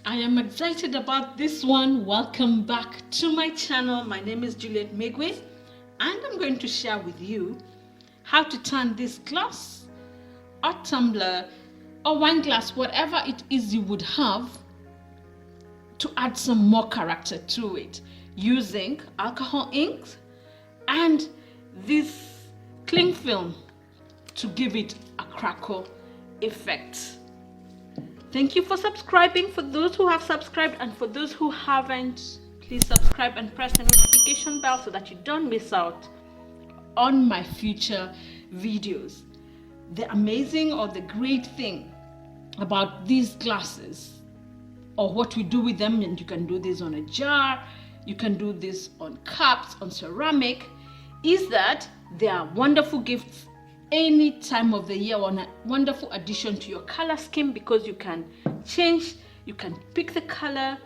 I am excited about this one. Welcome back to my channel. My name is Juliet Megwe, and I'm going to share with you how to turn this glass or tumbler or wine glass, whatever it is you would have, to add some more character to it using alcohol inks and this cling film to give it a crackle effect. Thank you for subscribing. For those who have subscribed, and for those who haven't, please subscribe and press the notification bell so that you don't miss out on my future videos. The amazing or the great thing about these glasses, or what we do with them, and you can do this on a jar, you can do this on cups, on ceramic, is that they are wonderful gifts any time of the year, or a wonderful addition to your color scheme, because you can change, you can pick the color,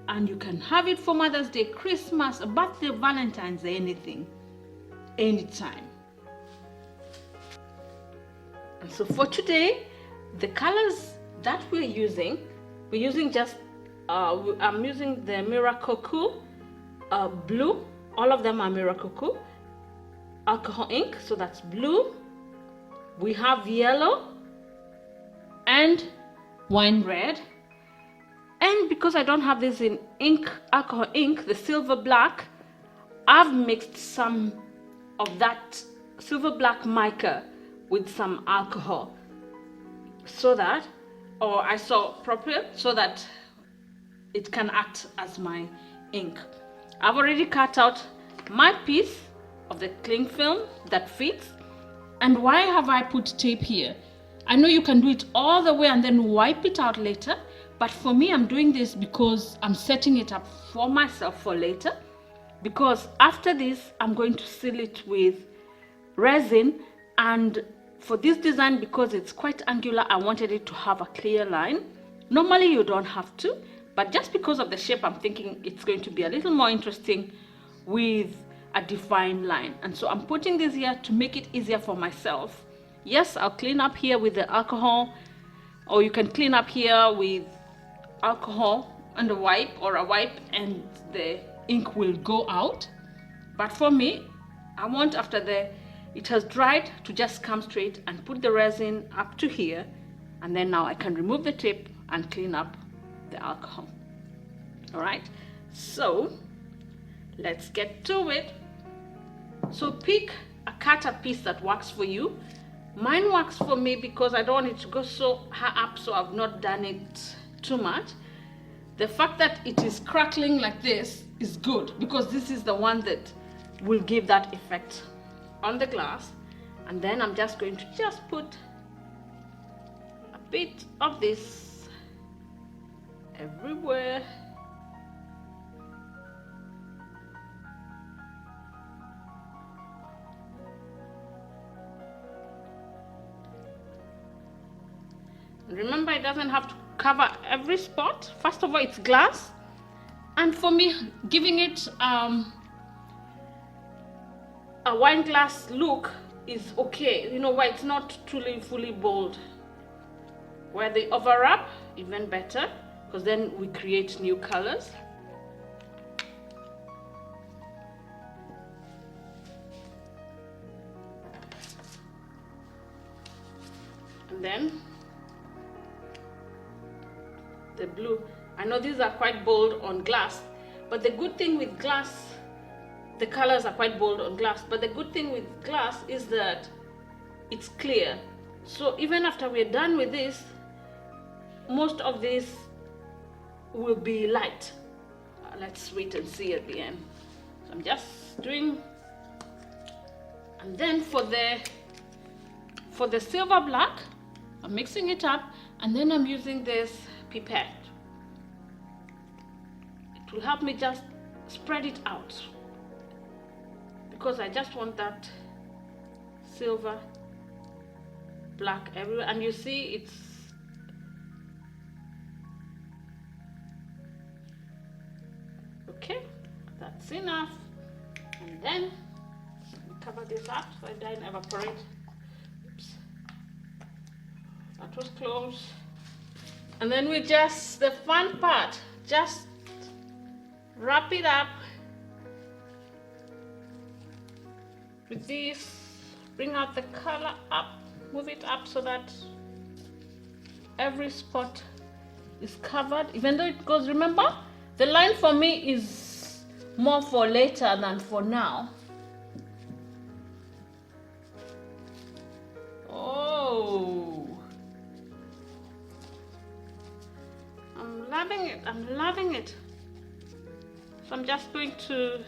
and you can have it for Mother's Day, Christmas, a birthday, Valentine's Day, anything, anytime. And so for today, the colors that we're using just I'm using the Miracle Cool blue. All of them are Miracle Cool alcohol ink, so that's blue. We have yellow and wine red, and because I don't have this in alcohol ink, the silver black, I've mixed some of that silver black mica with some alcohol, so that, or isopropyl, so that it can act as my ink. I've already cut out my piece of the cling film that fits. And why have I put tape here? I know you can do it all the way and then wipe it out later, but for me, I'm doing this because I'm setting it up for myself for later, because after this I'm going to seal it with resin. And for this design, because it's quite angular, I wanted it to have a clear line. Normally you don't have to, but just because of the shape, I'm thinking it's going to be a little more interesting with a defined line. And so I'm putting this here to make it easier for myself. Yes, I'll clean up here with the alcohol, or you can clean up here with alcohol and a wipe, or a wipe, and the ink will go out. But for me, I want, after it has dried, to just come straight and put the resin up to here, and then now I can remove the tape and clean up the alcohol. All right, so let's get to it. So pick a cutter piece that works for you. Mine works for me because I don't want it to go so high up, so I've not done it too much. The fact that it is crackling like this is good, because this is the one that will give that effect on the glass. And then I'm just going to put a bit of this everywhere. Remember, it doesn't have to cover every spot. First of all, it's glass, and for me, giving it a wine glass look is okay. You know why? It's not truly fully bold. Where they overlap, even better, because then we create new colors. And then the blue. I know these are quite bold on glass, but the good thing with glass, the colors are quite bold on glass, but the good thing with glass is that it's clear. So even after we're done with this, most of this will be light. Let's wait and see at the end. So I'm just doing, and then for the silver black, I'm mixing it up, and then I'm using this pipette. It will help me just spread it out, because I just want that silver black everywhere. And you see, it's okay, that's enough. And then cover this up so it doesn't evaporate. Oops, that was close. And then we just, the fun part, just wrap it up with this, bring out the color up, move it up so that every spot is covered, even though it goes, remember, the line for me is more for later than for now. Oh, I'm loving it, I'm loving it. So I'm just going to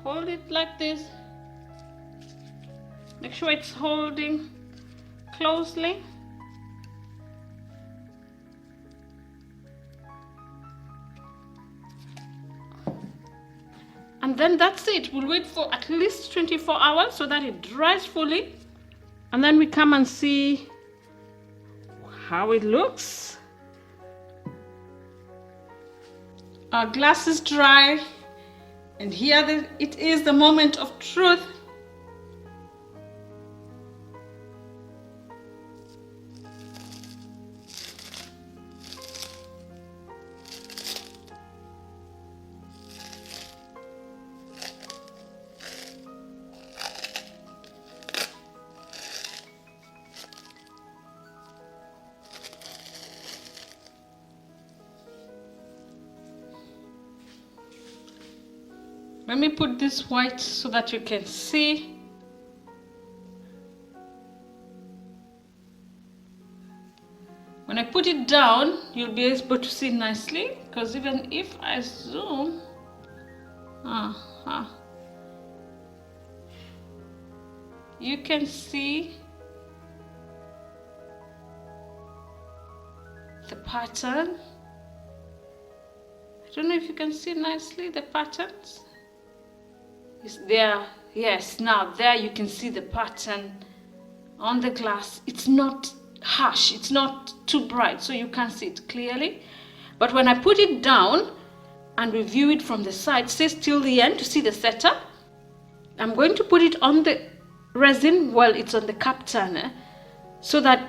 hold it like this. Make sure it's holding closely. And then that's it. We'll wait for at least 24 hours so that it dries fully. And then we come and see how it looks. Our glass is dry. And here it is, the moment of truth. Let me put this white so that you can see. When I put it down, you'll be able to see nicely, because even if I zoom, you can see the pattern. I don't know if you can see nicely the patterns. Is there? Yes, now there you can see the pattern on the glass. It's not harsh, it's not too bright, so you can see it clearly. But when I put it down and review it from the side, stay till the end to see the setup. I'm going to put it on the resin while it's on the cup turner so that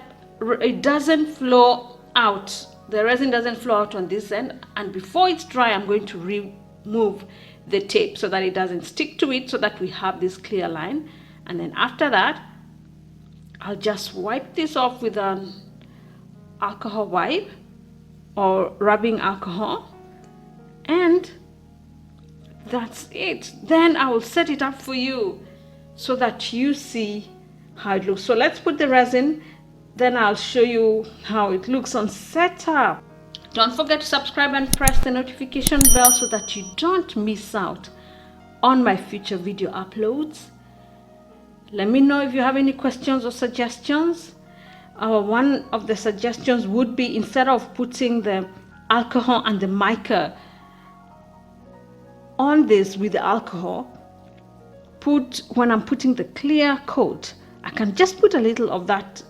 it doesn't flow out. The resin doesn't flow out on this end, and before it's dry, I'm going to remove the tape so that it doesn't stick to it, so that we have this clear line. And then after that, I'll just wipe this off with an alcohol wipe or rubbing alcohol, and that's it. Then I will set it up for you so that you see how it looks. So let's put the resin, then I'll show you how it looks on setup. Don't forget to subscribe and press the notification bell so that you don't miss out on my future video uploads. Let me know if you have any questions or suggestions. One of the suggestions would be, instead of putting the alcohol and the mica on this with the alcohol, when I'm putting the clear coat, I can just put a little of that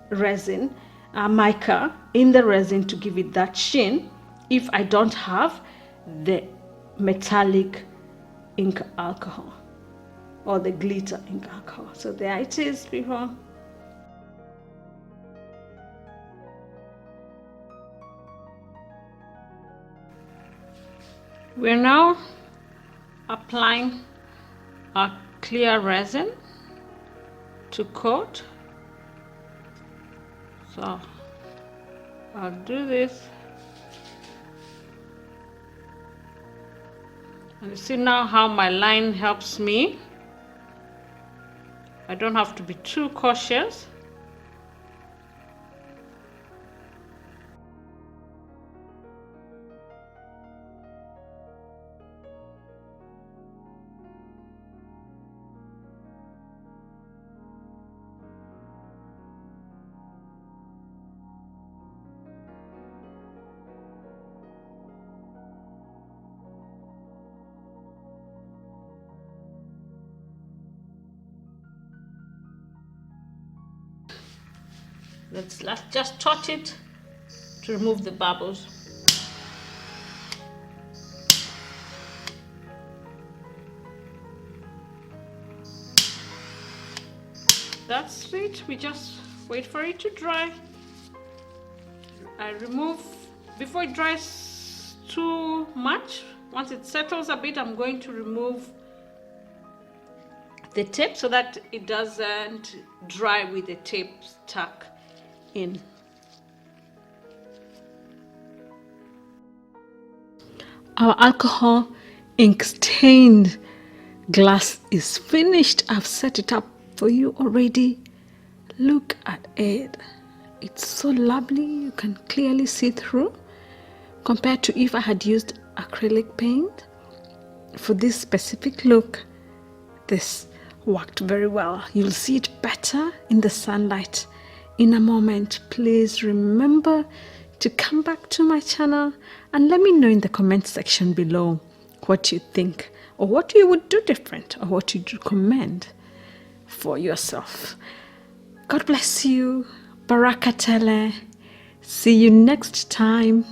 resin, mica in the resin to give it that sheen if I don't have the metallic ink alcohol or the glitter ink alcohol. So there it is, people. We're now applying our clear resin to coat. So I'll do this, and you see now how my line helps me. I don't have to be too cautious. Let's just touch it to remove the bubbles. that's it. We just wait for it to dry. I remove before it dries too much. Once it settles a bit, I'm going to remove the tape so that it doesn't dry with the tape stuck in. Our alcohol ink stained glass is finished. I've set it up for you already. Look at it. It's so lovely. You can clearly see through compared to if I had used acrylic paint. For this specific look, this worked very well. You'll see it better in the sunlight in a moment. Please remember to come back to my channel and let me know in the comment section below what you think, or what you would do different, or what you'd recommend for yourself. God bless you. Barakatele. See you next time.